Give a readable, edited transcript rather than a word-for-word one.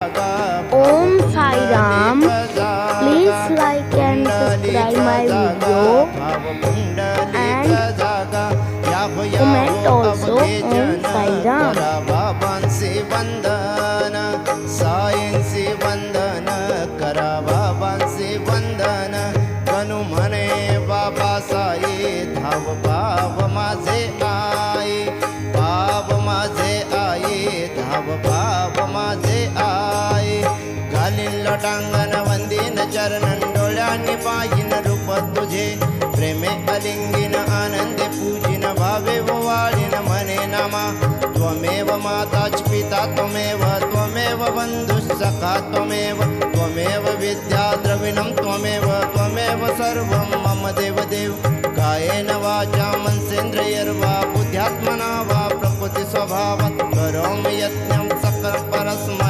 Om Sai Ram. Please like and subscribe my video and comment also Om Sai Ram. बाबांचे वंदन साईंचे वंदन करा बाबांचे वंदन गणू म्हणे बाबा साई धाव बाब माझे आई बाब माझे आई धाव बाब माझे आई घालीन लोटांगण वंदीन चरणन डोळ्यांनी पाहिन रूप तुझे प्रेमे अलिंगीन आनंदे पूजिन भावे वाळीन म्हणे नामा त्वमेव माताच पिता त्वमेव बंधुः सखा त्वमेव विद्या द्रविणं त्वमेव सर्वं मम देवदेव कायेन वाचा मनसेन्द्रियर्वा बुद्ध्यात्मना वा प्रकृति स्वभावात् करोमि यज्ञं सकल परस्मै